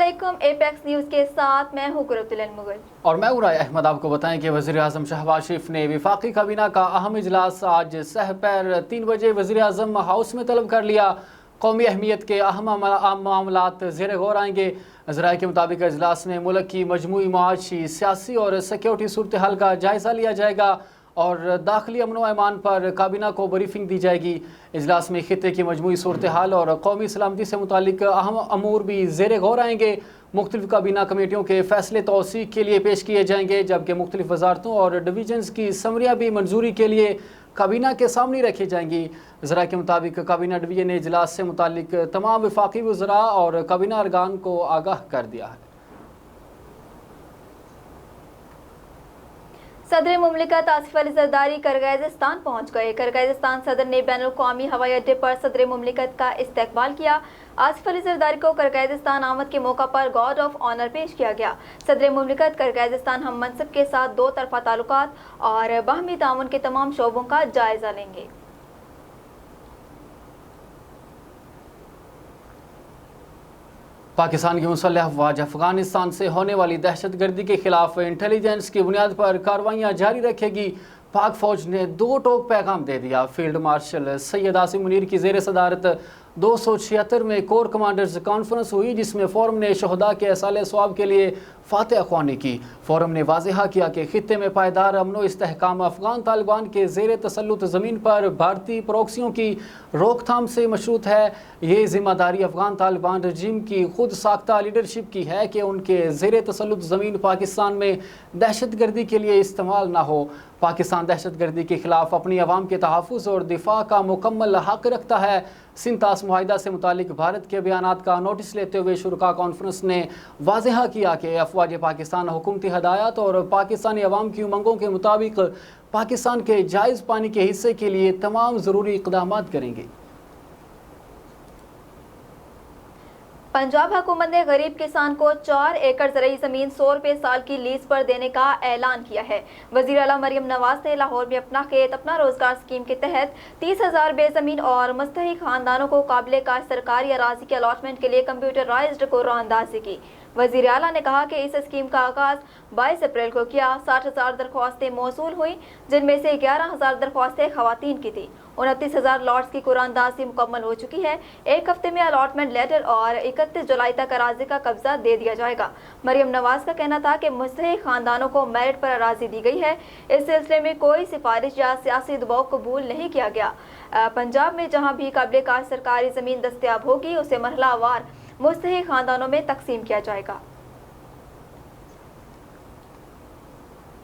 अस्सलामुअलैकुम, apex news के साथ मैं हूं कुरतुलन मुगल और मैं उराय अहमद। आपको बताएं कि वज़ीर-ए-आज़म शहबाज शरीफ ने वफाकी काबीना का अहम इजलास आज सहपैर 3 बजे वज़ीर-ए-आज़म हाउस में तलब कर लिया। कौमी अहमियत के अहम मामलात ज़ेर गौर आएंगे। ज़राए के मुताबिक इजलास में मुल्क की मजमूई माशी, सियासी और सिक्योरिटी सूरत हाल का जायज़ा लिया जाएगा और दाखिली अमन व अमान पर काबीना को ब्रीफिंग दी जाएगी। इजलास में खित्ते की मजमूई सूरत हाल और कौमी सलामती से मुतालिक अहम अमूर भी ज़ेर गौर आएंगे। मुख्तलिफ काबीना कमेटियों के फैसले तौसीक के लिए पेश किए जाएंगे, जबकि मुख्तलिफ वजारतों और डिवीजन्स की समरियाँ भी मंजूरी के लिए काबीना के सामने रखी जाएंगी। ज़रा के मुताबिक काबीना डिवीजन ने इजलास से मुतालिक तमाम वफाकी वज़रा और काबीना अरकान को आगाह कर दिया है। सदर मुमलिकत आसिफ अली जरदारी किर्गिज़स्तान पहुँच गए। किर्गिज़स्तान सदर ने बैनुल अक़वामी हवाई अड्डे पर सदर मुमलिकत का इस्तकबाल किया। आसिफ अली जरदारी को किर्गिज़स्तान आमद के मौका पर गार्ड ऑफ ऑनर पेश किया गया। सदर मुमलिकत किर्गिज़स्तान हम मनसब के साथ दो तरफ़ा ताल्लुकात और बाहमी ताउन के तमाम शोबों का जायज़ा लेंगे। पाकिस्तान की मुसल्लह अफवाज अफगानिस्तान से होने वाली दहशत गर्दी के खिलाफ इंटेलिजेंस की बुनियाद पर कार्रवाइयाँ जारी रखेगी। पाक फौज ने 2 टोक पैगाम दे दिया। फील्ड मार्शल सैयद आसिम मुनीर की ज़ेर सदारत 276 में कोर कमांडर्स कॉन्फ्रेंस हुई, जिसमें फोरम ने शहदा के असाले स्वाब के लिए फातह ख्वानी की। फोरम ने वाज़ेहा किया कि खित्ते में पायदार अमन इस्तेहकाम अफगान तालिबान के ज़ेर तसल्लुत ज़मीन पर भारतीय प्रॉक्सियों की रोकथाम से मशरूत है। ये जिम्मेदारी अफगान तालिबान रजीम की खुद साख्ता लीडरशिप की है कि उनके ज़ेर तसल्लुत ज़मीन पाकिस्तान में दहशत गर्दी के लिए इस्तेमाल ना हो। पाकिस्तान दहशत गर्दी के खिलाफ अपनी अवाम के तहफ़्फ़ुज़ और दिफा का मुकम्मल हक़ रखता है। सिंतास मुआहिदा से मुतालिक भारत के बयानात का नोटिस लेते हुए शुरा कॉन्फ्रेंस ने वाज़ेहा किया कि अफवाज पाकिस्तान हुकूमती हदायत और पाकिस्तानी अवाम की उमंगों के मुताबिक पाकिस्तान के जायज़ पानी के हिस्से के लिए तमाम ज़रूरी इक़दामात करेंगे। पंजाब हुकूमत ने गरीब किसान को 4 एकड़ ज़रई ज़मीन 100 रुपये साल की लीज पर देने का ऐलान किया है। वज़ीर आला मरियम नवाज ने लाहौर में अपना खेत अपना रोजगार स्कीम के तहत 30,000 बेज़मीन और मुस्तहिक खानदानों को काबिल काश्त सरकारी अराज़ी के अलॉटमेंट के लिए कंप्यूटराइज्ड कुर्रानंदाज़ी की। वज़ीर आला ने कहा कि इस स्कीम का आगाज़ 22 अप्रैल को किया। 60,000 दरख्वास्तें मौसूल हुई, जिनमें से 11,000 दरख्वास्तें ख़वातीन की थी। 29,000 लॉट्स की कुरानदाज़ी मुकम्मल हो चुकी है। 1 हफ्ते में अलॉटमेंट लेटर और 31 जुलाई तक अराज़ी का कब्जा दे दिया जाएगा। मरियम नवाज का कहना था कि मुस्तहिक खानदानों को मेरिट पर अराज़ी दी गई है। इस सिलसिले में कोई सिफारिश या सियासी दबाव कबूल नहीं किया गया। पंजाब में जहाँ भी काबिल काश्त सरकारी ज़मीन दस्तयाब होगी, उसे मरहलावार मुस्तहिक खानदानों में तकसीम किया जाएगा।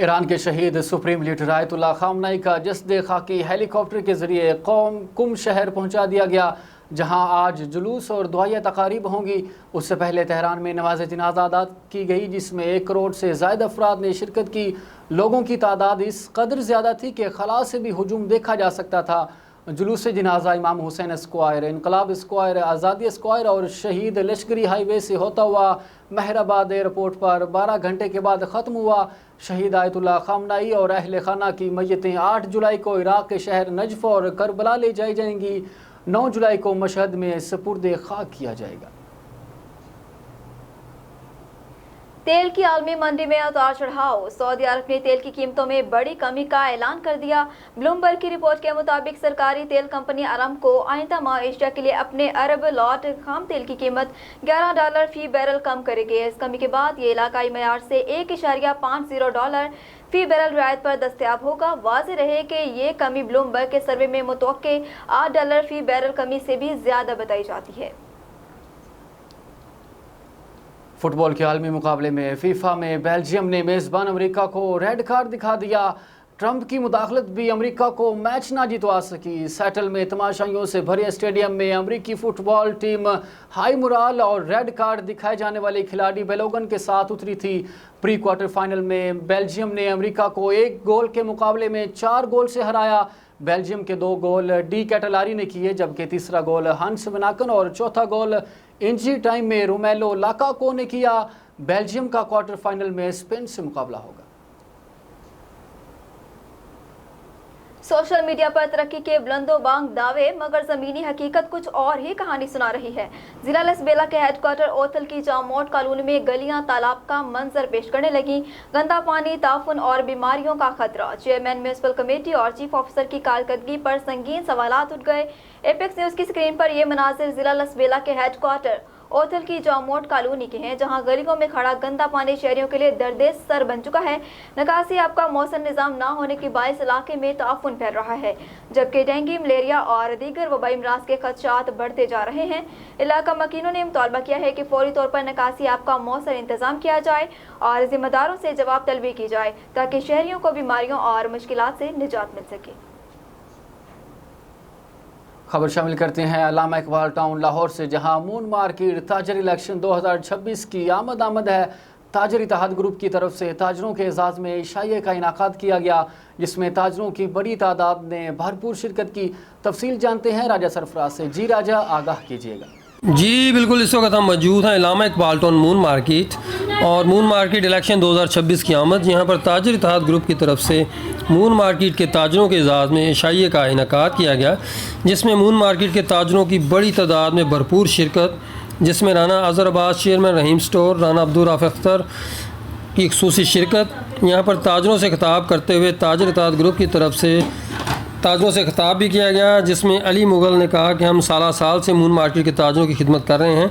ईरान के शहीद सुप्रीम लीडर आयतुल्लाह खामनाई का जस्द खाकी हेलीकॉप्टर के ज़रिए कुम शहर पहुंचा दिया गया, जहां आज जुलूस और दुआया तकारीब होंगी। उससे पहले तेहरान में नमाज जनाज़ा अदा की गई, जिसमें 1 करोड़ से ज़ायद अफराद ने शिरकत की। लोगों की तादाद इस कदर ज़्यादा थी कि खला से भी हुजूम देखा जा सकता था। जुलूस जनाजा इमाम हुसैन स्क्वायर, इनकलाब स्क्वायर, आज़ादी स्क्वायर और शहीद लश्करी हाईवे से होता हुआ महराबाद एयरपोर्ट पर 12 घंटे के बाद ख़त्म हुआ। शहीद आयतुल्लाह खामनाई और अहल खाना की मैयतें 8 जुलाई को इराक़ के शहर नजफ़ और करबला ले जाई जाएंगी। 9 जुलाई को मशहद में सुपुर्द खाक किया जाएगा। तेल की आलमी मंडी में उतार चढ़ाव। सऊदी अरब ने तेल की कीमतों में बड़ी कमी का ऐलान कर दिया। ब्लूमबर्ग की रिपोर्ट के मुताबिक सरकारी तेल कंपनी अरामको आइंदा माह एशिया के लिए अपने अरब लॉट खाम तेल की कीमत $11 फी बैरल कम करेगी। इस कमी के बाद ये इलाकाई मयार से $1.50 फी बैरल रियायत पर दस्तयाब होगा। वाज़ेह रहे कि ये कमी ब्लूमबर्ग के सर्वे में मुतवक्के $8 फी बैरल कमी से भी ज़्यादा बताई जाती है। फुटबॉल के आलमी मुकाबले में फीफा में बेल्जियम ने मेज़बान अमेरिका को रेड कार्ड दिखा दिया। ट्रंप की मुदाखलत भी अमेरिका को मैच ना जितवा सकी। सेटल में तमाशाइयों से भरे स्टेडियम में अमेरिकी फुटबॉल टीम हाई मुराल और रेड कार्ड दिखाए जाने वाले खिलाड़ी बेलोगन के साथ उतरी थी। प्री क्वार्टर फाइनल में बेल्जियम ने अमेरिका को 1 गोल के मुकाबले में 4 गोल से हराया। बेल्जियम के 2 गोल डी कैटलारी ने किए, जबकि तीसरा गोल हंस विनाकन और चौथा गोल इंजी टाइम में रोमेलो लाकाको ने किया। बेल्जियम का क्वार्टर फाइनल में स्पेन से मुकाबला होगा। सोशल मीडिया पर तरक्की के बुलंदोबांग दावे मगर ज़मीनी हकीकत कुछ और ही कहानी सुना रही है। जिला लसबेला के हेडक्वार्टर ओथल की जामोट कॉलोनी में गलियां तालाब का मंजर पेश करने लगी। गंदा पानी, ताफुन और बीमारियों का खतरा। चेयरमैन म्यूनिसिपल कमेटी और चीफ ऑफिसर की कारकर्दगी पर संगीन सवालात उठ गए। एपेक्स न्यूज़ की स्क्रीन पर ये मनाजिर जिला लसबेला के हेडक्वार्टर ओथल की जामोट कॉलोनी के हैं, जहां गलियों में खड़ा गंदा पानी शहरियों के लिए दर्दे सर बन चुका है। निकासी आपका मौसम निज़ाम ना होने की बाइस इलाके में ताफुन फैल रहा है, जबकि डेंगू, मलेरिया और दीगर वबाई अमराज के खदशात बढ़ते जा रहे हैं। इलाका मकीनों ने मुतालबा किया है कि फौरी तौर पर निकासी आपका मौसम इंतजाम किया जाए और जिम्मेदारों से जवाब तलबी की जाए ताकि शहरियों को बीमारियों और मुश्किलात से निजात मिल सके। खबर शामिल करते हैं अल्लामा इकबाल टाउन लाहौर से, जहां मून मार्केट ताजर इलेक्शन 2026 की आमद है। ताजर इत्तेहाद ग्रुप की तरफ से ताजरों के एजाज़ में इशाइये का इनाकाद किया गया, जिसमें ताजरों की बड़ी तादाद ने भरपूर शिरकत की। तफसील जानते हैं राजा सरफराज से। जी राजा, आगाह कीजिएगा। जी बिल्कुल, इस वक्त हम मौजूद हैं अल्लामा इकबाल टाउन मून मार्केट, और मून मार्केट इलेक्शन 2026 की आमद। यहाँ पर ताजर इत्तेहाद ग्रुप की तरफ से मून मार्केट के ताजरों के एजाज़ में इशाइये का इनाकाद किया गया, जिसमें मून मार्केट के ताजरों की बड़ी तादाद में भरपूर शिरकत, जिसमें राना अज़हर अब्बास, चेयरमैन रहीम स्टोर, राना अब्दुल राफ़ अख्तर की खुसूसी शिरकत। यहाँ पर ताजरों से खिताब करते हुए ताजर इत्तेहाद ग्रुप की तरफ से ताजरों से खिताब भी किया गया, जिसमें अली मुग़ल ने कहा कि हम साल से मून मार्केट के ताजरों की खिदमत कर रहे हैं।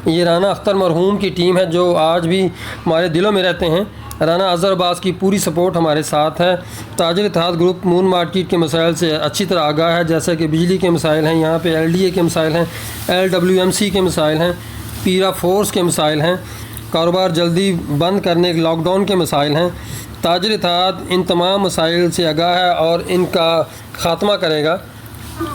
ये राना अख्तर मरहूम की टीम है जो आज भी हमारे दिलों में रहते हैं। राना अज़हर अब्बास की पूरी सपोर्ट हमारे साथ है। ताजर इत्तेहाद ग्रुप मून मार्केट के मसाइल से अच्छी तरह आगाह है, जैसे कि बिजली के मसाइल हैं, यहाँ पे LDA के मसाइल हैं, LWMC के मसाइल हैं, पीरा फोर्स के मसाइल हैं, कारोबार जल्दी बंद करने के लॉकडाउन के मसाइल हैं। ताजर इत्तेहाद इन तमाम मसाइल से आगाह है और इनका ख़ात्मा करेगा।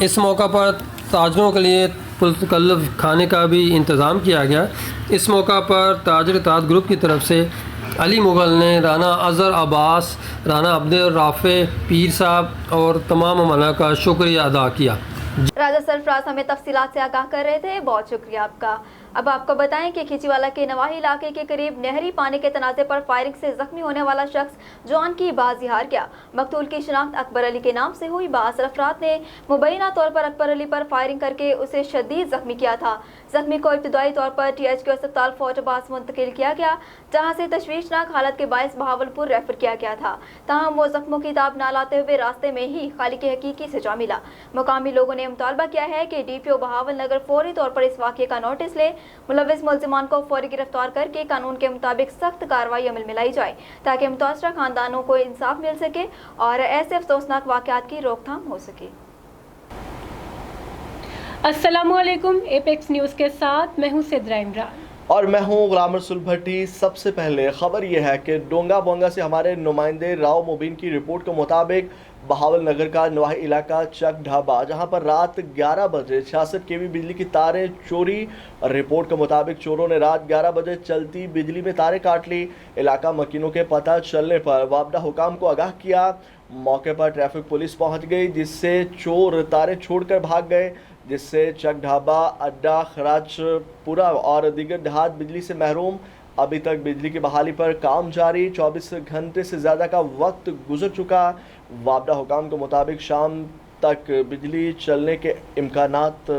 इस मौका पर ताजरों के लिए पुरतकल्लुफ़ खाने का भी इंतज़ाम किया गया। इस मौका पर ताजर इत्तेहाद ग्रुप की तरफ से अली मुग़ल ने राना अज़हर अब्बास, राना अब्दुल राफ़े, पीर साहब और तमाम अमला का शुक्रिया अदा किया। राजा सरफराज हमें तफसीलात से आगाह कर रहे थे, बहुत शुक्रिया आपका। अब आपको बताएं कि खिचीवाला के नवाही इलाके के करीब नहरी पानी के तनाज़े पर फायरिंग से जख्मी होने वाला शख्स जॉन की बाजी हार गया। मकतूल की शिनाख्त अकबर अली के नाम से हुई। बास अफराद ने मुबैना तौर पर अकबर अली पर फायरिंग करके उसे शदीद जख्मी किया था। जख्मी को इब्तदाई तौर पर THQ अस्पताल फौजबास मुंतकिल किया गया, जहाँ से तशवीशनाक हालत के बायस बहावलपुर रेफर किया गया था। ताहम वो जख्मों की ताब ना लाते हुए रास्ते में ही खालिक हकीकी से जा मिला। मुकामी लोगों ने मुतालबा किया है कि DPO बहावल नगर फौरी तौर पर इस वाक़े का नोटिस ले, मुलविस मुल्ज़िमान को फौरी गिरफ्तार करके कानून के मुताबिक सख्त कार्रवाई अमल में लाई जाए ताकि मुतासरा खानदानों को इंसाफ मिल सके और ऐसे अफसोसनाक वाक़यात की रोकथाम हो सके। अस्सलामुअलैकुम, एपेक्स न्यूज़ के साथ मैं हूं सिद्रा इमरान और मैं हूं गुलाम रसूल भट्टी। सबसे पहले खबर यह है कि डोंगा बोंगा से हमारे नुमाइंदे राव मुबीन की रिपोर्ट के मुताबिक बहावल नगर का नवाही इलाका चक ढाबा, जहां पर रात 11 बजे 66 kV बिजली की तारें चोरी। रिपोर्ट के मुताबिक चोरों ने रात 11 बजे चलती बिजली में तारें काट ली। इलाका मकीनों के पता चलने पर वाबदा हुकाम को आगाह किया। मौके पर ट्रैफिक पुलिस पहुंच गई, जिससे चोर तारें छोड़कर भाग गए, जिससे चक ढाबा, अड्डा, खराजपुरा और दीगर देहात बिजली से महरूम। अभी तक बिजली की बहाली पर काम जारी। 24 घंटे से ज़्यादा का वक्त गुजर चुका। वाबदा हुकाम के मुताबिक शाम तक बिजली चलने के इम्कानात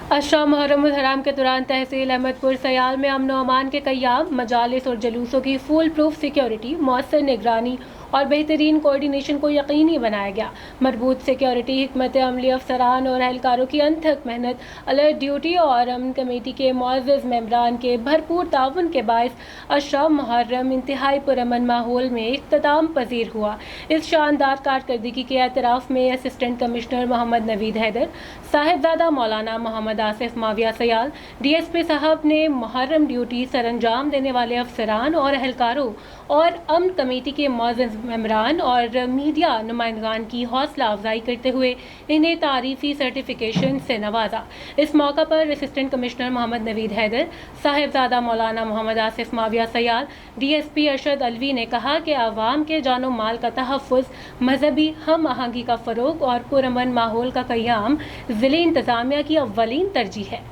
अशरा मुहर्रम हराम के दौरान तहसील अहमदपुर सयाल में अमन व अमान के क़याम, मजालिस और जलूसों की फुल प्रूफ सिक्योरिटी, मौसर निगरानी और बेहतरीन कोऑर्डिनेशन को यकीनी बनाया गया। मजबूत सिक्योरिटी, हिकमत अमली अफसरान और एहलकारों की अनथक मेहनत, अलर्ट ड्यूटी और अमन कमेटी के मुअज़्ज़ज़ मेंबरान के भरपूर ताउन के बायस अशरा मुहर्रम इंतहाई पुरअमन माहौल में इख्तिताम पजीर हुआ। इस शानदार कारकर्दगी के एतराफ़ में असिस्टेंट कमिश्नर मोहम्मद नवीद हैदर, साहिबजादा मौलाना मोहम्मद आसिफ माविया सयाल, DSP साहब ने मुहर्रम ड्यूटी सरअंजाम देने वाले अफसरान और एहलकारों और अमन कमेटी के मुअज़्ज़ज़ मेंबरान और मीडिया नुमाइंदगान की हौसला अफजाई करते हुए इन्हें तारीफ़ी सर्टिफिकेशन से नवाजा। इस मौका पर असिस्टेंट कमिश्नर मोहम्मद नवीद हैदर, साहिबजादा मौलाना मोहम्मद आसिफ माविया सयाल, DSP अरशद अलवी ने कहा कि आवाम के जानो माल का तहफ़्फ़ुज़, मजहबी हम आहंगी का फ़रोग़ और पुरअमन माहौल का क़याम ज़िले इंतज़ामिया की अव्वलीन तरजीह है।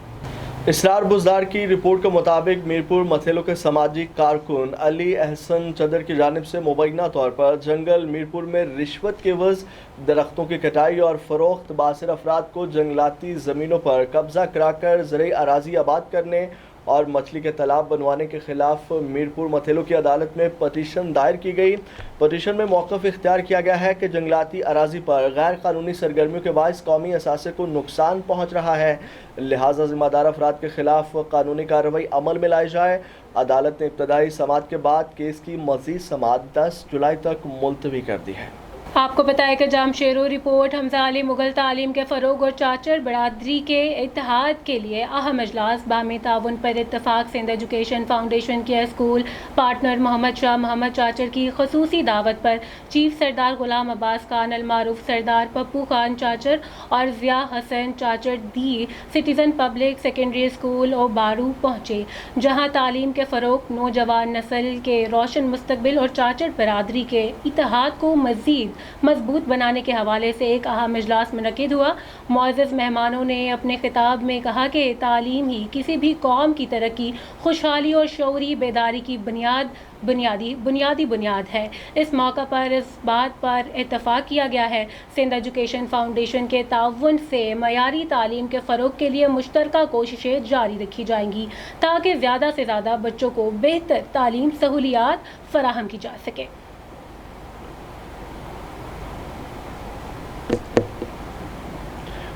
اسرار بزدار کی رپورٹ کے مطابق میرپور متھیلو کے سماجی کارکن علی احسن چدر کی جانب سے مبینہ طور پر جنگل میرپور میں رشوت کے عوض درختوں کی کٹائی اور فروخت باثر افراد کو جنگلاتی زمینوں پر قبضہ کرا کر زرعی اراضی آباد کرنے اور مچھلی کے تالاب بنوانے کے خلاف میرپور متھیلو کی عدالت میں پٹیشن دائر کی گئی۔ پٹیشن میں موقف اختیار کیا گیا ہے کہ جنگلاتی اراضی پر غیر قانونی سرگرمیوں کے باعث قومی اثاثے کو نقصان پہنچ رہا ہے، لہٰذا ذمہ دار افراد کے خلاف قانونی کارروائی عمل میں لائی جائے۔ عدالت نے ابتدائی سماعت کے بعد کیس کی مزید سماعت 10 جولائی تک ملتوی کر دی ہے۔ آپ کو بتائیں کہ جام شیرو رپورٹ حمزہ علی مغل تعلیم کے فروغ اور چاچر برادری کے اتحاد کے لیے اہم اجلاس باہمی تعاون پر اتفاق سندھ ایجوکیشن فاؤنڈیشن کے اسکول پارٹنر محمد شاہ محمد چاچر کی خصوصی دعوت پر چیف سردار غلام عباس خان المعروف سردار پپو خان چاچر اور ضیاء حسن چاچر دی سٹیزن پبلک سیکنڈری اسکول اور بارو پہنچے، جہاں تعلیم کے فروغ، نوجوان نسل کے روشن مستقبل اور چاچر برادری کے اتحاد کو مزید مضبوط بنانے کے حوالے سے ایک اہم اجلاس منعقد ہوا۔ معزز مہمانوں نے اپنے خطاب میں کہا کہ تعلیم ہی کسی بھی قوم کی ترقی، خوشحالی اور شعوری بیداری کی بنیادی بنیاد ہے۔ اس موقع پر اس بات پر اتفاق کیا گیا ہے سندھ ایجوکیشن فاؤنڈیشن کے تعاون سے معیاری تعلیم کے فروغ کے لیے مشترکہ کوششیں جاری رکھی جائیں گی تاکہ زیادہ سے زیادہ بچوں کو بہتر تعلیم سہولیات فراہم کی جا سکے۔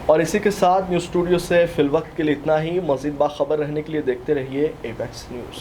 اور اسی کے ساتھ نیوز اسٹوڈیو سے فی الوقت کے لیے اتنا ہی۔ مزید باخبر رہنے کے لیے دیکھتے رہیے ایپیکس نیوز۔